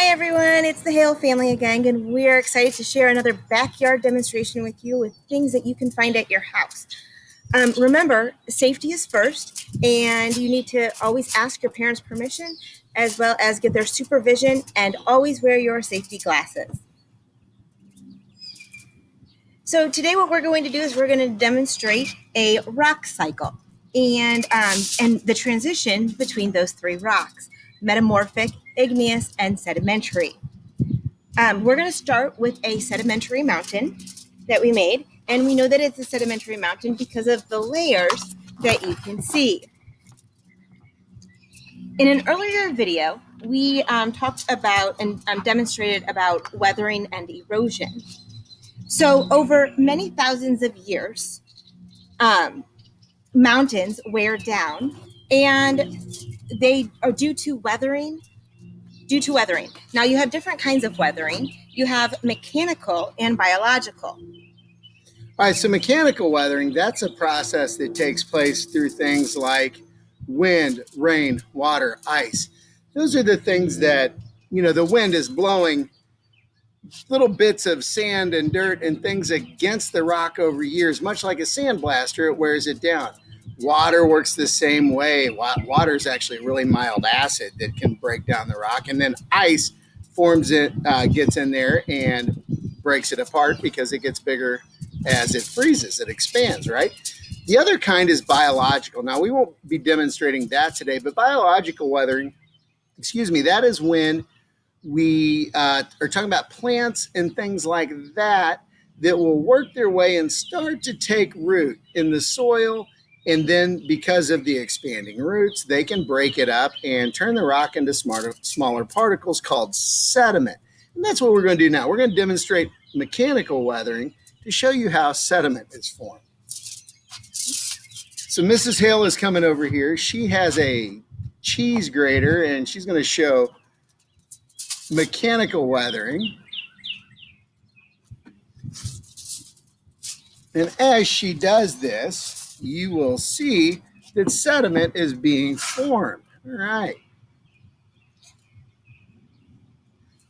Hi everyone, it's the Hale family again, and we're excited to share another backyard demonstration with you with things that you can find at your house. Remember, safety is first, and you need to always ask your parents' permission as well as get their supervision, and always wear your safety glasses. So today what we're going to do is we're going to demonstrate a rock cycle and the transition between those three rocks: metamorphic, igneous, and sedimentary. We're going to start with a sedimentary mountain that we made, and we know that it's a sedimentary mountain because of the layers that you can see. In an earlier video, we talked about and demonstrated about weathering and erosion. So over many thousands of years, mountains wear down, and they are due to weathering. Now you have different kinds of weathering. You have mechanical and biological. All right, so mechanical weathering, that's a process that takes place through things like wind, rain, water, ice. Those are the things that, the wind is blowing little bits of sand and dirt and things against the rock over years, much like a sandblaster, it wears it down. Water works the same way. Water is actually a really mild acid that can break down the rock. And then ice forms it, gets in there and breaks it apart because it gets bigger as it freezes, it expands, right? The other kind is biological. Now, we won't be demonstrating that today, but biological weathering, that is when we are talking about plants and things like that that will work their way and start to take root in the soil. And then because of the expanding roots, they can break it up and turn the rock into smaller particles called sediment. And that's what we're going to do now. We're going to demonstrate mechanical weathering to show you how sediment is formed. So Mrs. Hale is coming over here. She has a cheese grater and she's going to show mechanical weathering. And as she does this, you will see that sediment is being formed. All right.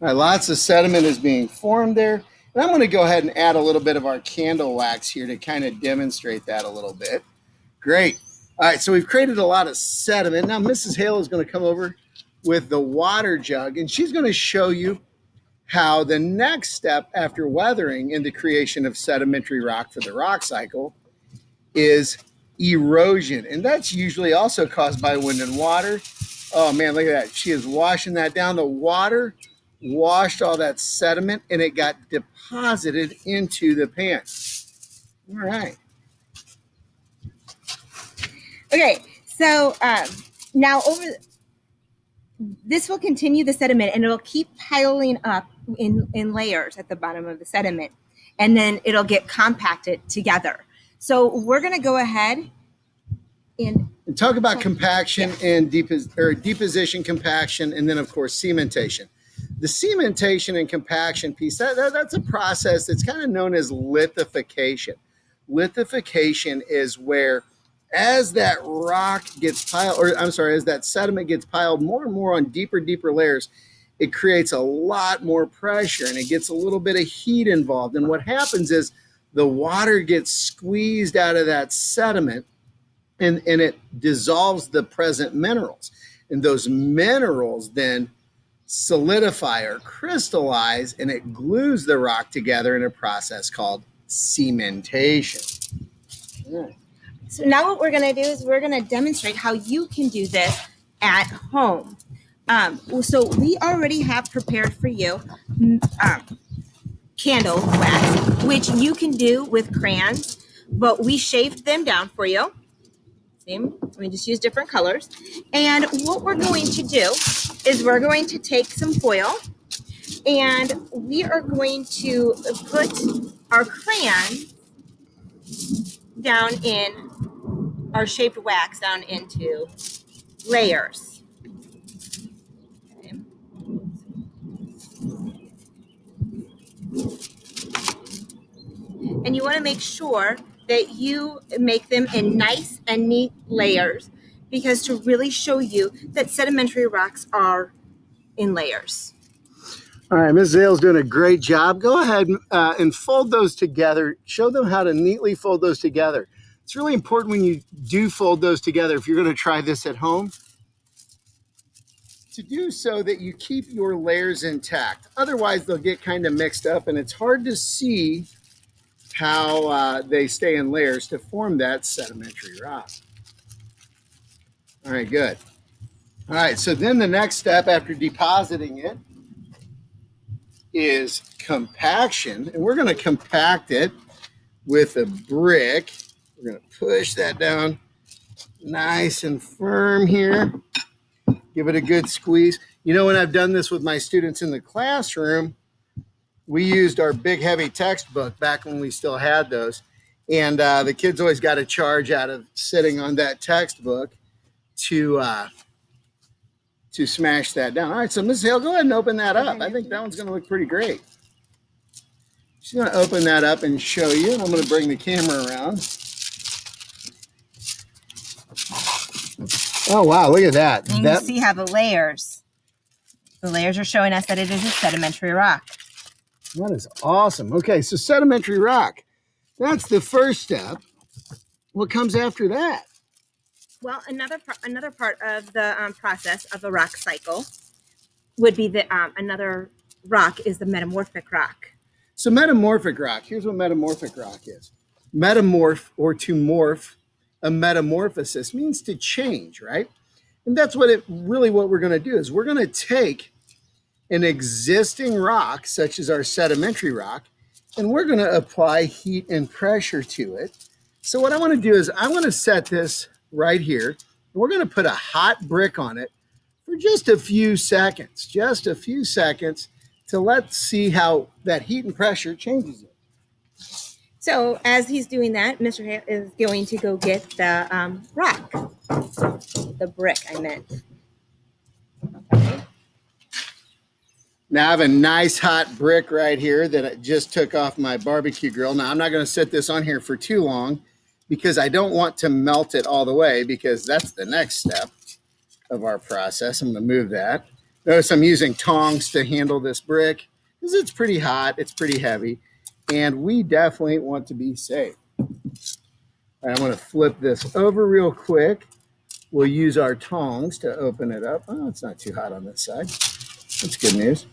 All right, lots of sediment is being formed there. And I'm going to go ahead and add a little bit of our candle wax here to kind of demonstrate that a little bit. Great. All right, so we've created a lot of sediment. Now Mrs. Hale is going to come over with the water jug, and she's going to show you how the next step after weathering in the creation of sedimentary rock for the rock cycle is erosion. And that's usually also caused by wind and water. Oh man, look at that. She is washing that down. The water washed all that sediment and it got deposited into the pan. All right. Okay, so now this will continue the sediment, and it'll keep piling up in layers at the bottom of the sediment, and then it'll get compacted together. So we're going to go ahead and talk about compaction and deposition, compaction, and then of course cementation. The cementation and compaction piece, that's a process that's kind of known as lithification. Lithification is where as that rock gets piled, as that sediment gets piled more and more on deeper layers, it creates a lot more pressure and it gets a little bit of heat involved. And what happens is the water gets squeezed out of that sediment and it dissolves the present minerals. And those minerals then solidify or crystallize and it glues the rock together in a process called cementation. So now what we're going to do is we're going to demonstrate how you can do this at home. So we already have prepared for you candle wax, which you can do with crayons, but we shaved them down for you. See, we just use different colors. And what we're going to do is we're going to take some foil and we are going to put our crayon down in our shaped wax down into layers. Okay. And you want to make sure that you make them in nice and neat layers, because to really show you that sedimentary rocks are in layers. All right, Ms. Zale's doing a great job. Go ahead and fold those together. Show them how to neatly fold those together. It's really important when you do fold those together, if you're going to try this at home, to do so that you keep your layers intact. Otherwise, they'll get kind of mixed up, and it's hard to see how they stay in layers to form that sedimentary rock. All right, good. All right, so then the next step after depositing it is compaction, and we're going to compact it with a brick. We're going to push that down nice and firm here. Give it a good squeeze. You know, when I've done this with my students in the classroom, we used our big heavy textbook back when we still had those. And the kids always got a charge out of sitting on that textbook to smash that down. All right, so Mrs. Hale, go ahead and open that up. I think that one's going to look pretty great. She's going to open that up and show you. And I'm going to bring the camera around. Oh, wow, look at that. And you can see how the layers are showing us that it is a sedimentary rock. That is awesome. Okay, so sedimentary rock. That's the first step. What comes after that? Well, another part of the process of the rock cycle would be the another rock is the metamorphic rock. So metamorphic rock, here's what metamorphic rock is. Metamorph, or to morph, a metamorphosis means to change, right? And that's what we're going to do is we're going to take an existing rock, such as our sedimentary rock, and we're going to apply heat and pressure to it. So what I want to do is I want to set this right here. And we're going to put a hot brick on it for just a few seconds, to let's see how that heat and pressure changes it. So as he's doing that, Mr. Hale is going to go get the rock, the brick I meant. Okay. Now I have a nice hot brick right here that I just took off my barbecue grill. Now I'm not going to set this on here for too long because I don't want to melt it all the way, because that's the next step of our process. I'm going to move that. Notice I'm using tongs to handle this brick because it's pretty hot, it's pretty heavy, and we definitely want to be safe. All right, I'm going to flip this over real quick. We'll use our tongs to open it up. Oh, it's not too hot on this side. That's good news.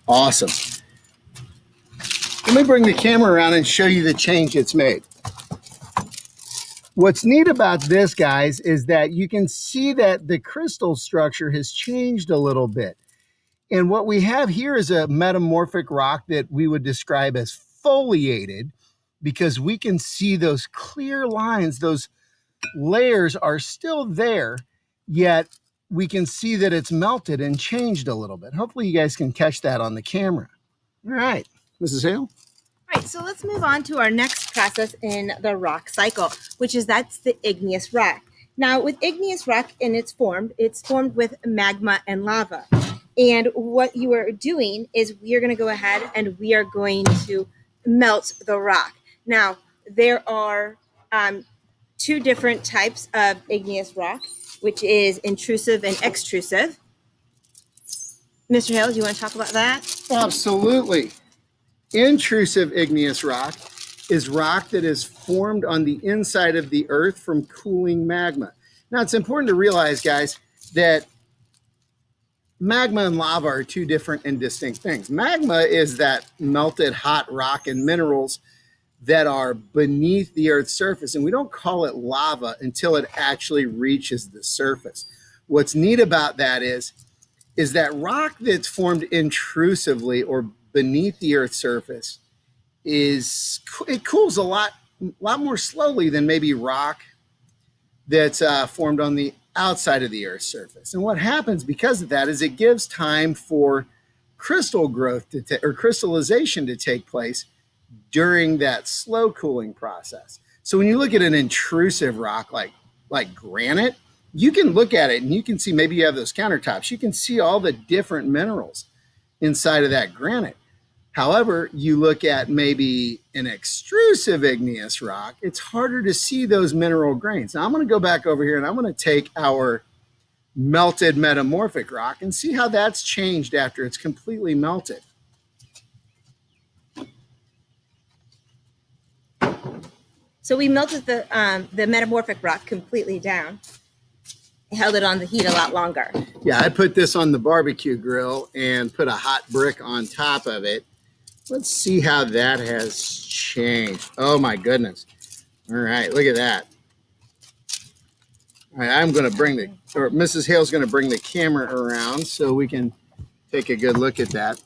Awesome. Let me bring the camera around and show you the change it's made. What's neat about this, guys, is that you can see that the crystal structure has changed a little bit. And what we have here is a metamorphic rock that we would describe as foliated, because we can see those clear lines, those layers are still there, yet we can see that it's melted and changed a little bit. Hopefully you guys can catch that on the camera. All right, Mrs. Hale. All right, so let's move on to our next process in the rock cycle, which is that's the igneous rock. Now, with igneous rock it's formed with magma and lava. And what you are doing is we are going to go ahead and we are going to melt the rock. Now, there are two different types of igneous rock, which is intrusive and extrusive. Mr. Hale, do you want to talk about that? Absolutely. Intrusive igneous rock is rock that is formed on the inside of the earth from cooling magma. Now, it's important to realize, guys, that magma and lava are two different and distinct things. Magma is that melted hot rock and minerals that are beneath the earth's surface, and we don't call it lava until it actually reaches the surface. What's neat about that is that rock that's formed intrusively or beneath the earth's surface it cools a lot more slowly than maybe rock that's formed on the outside of the earth's surface. And what happens because of that is it gives time for crystal growth or crystallization to take place during that slow cooling process. So when you look at an intrusive rock like granite, you can look at it and you can see, maybe you have those countertops, you can see all the different minerals inside of that granite. However, you look at maybe an extrusive igneous rock, it's harder to see those mineral grains. Now I'm going to go back over here and I'm going to take our melted metamorphic rock and see how that's changed after it's completely melted. So we melted the metamorphic rock completely down, held it on the heat a lot longer. Yeah, I put this on the barbecue grill and put a hot brick on top of it. Let's see how that has changed. Oh my goodness. All right, look at that. All right, I'm going to bring or Mrs. Hale's going to bring the camera around so we can take a good look at that.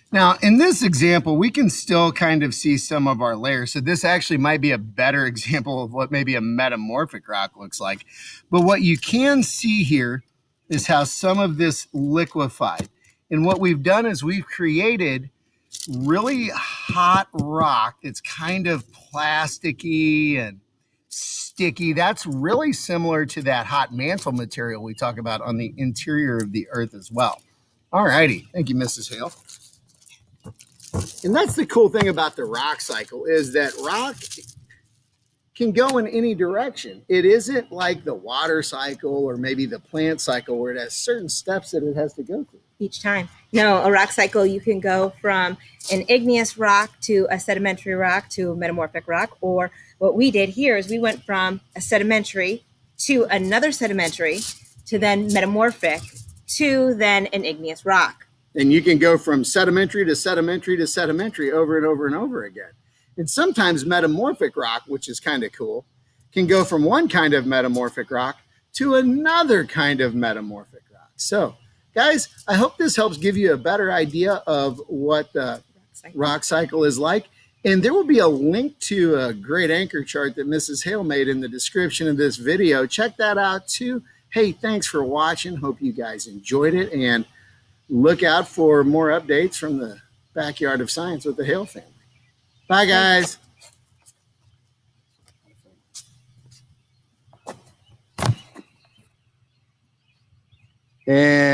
Now, in this example, we can still kind of see some of our layers. So this actually might be a better example of what maybe a metamorphic rock looks like. But what you can see here is how some of this liquefied. And what we've done is we've created really hot rock that's kind of plasticky and sticky. That's really similar to that hot mantle material we talk about on the interior of the earth as well. All righty. Thank you, Mrs. Hale. And that's the cool thing about the rock cycle is that rock can go in any direction. It isn't like the water cycle or maybe the plant cycle where it has certain steps that it has to go through. Each time. No, a rock cycle, you can go from an igneous rock to a sedimentary rock to a metamorphic rock. Or what we did here is we went from a sedimentary to another sedimentary to then metamorphic to then an igneous rock. And you can go from sedimentary to sedimentary to sedimentary over and over and over again. And sometimes metamorphic rock, which is kind of cool, can go from one kind of metamorphic rock to another kind of metamorphic rock. So, guys, I hope this helps give you a better idea of what the rock cycle is like. And there will be a link to a great anchor chart that Mrs. Hale made in the description of this video. Check that out too. Hey, thanks for watching. Hope you guys enjoyed it. And look out for more updates from the backyard of science with the Hale family. Bye, guys. And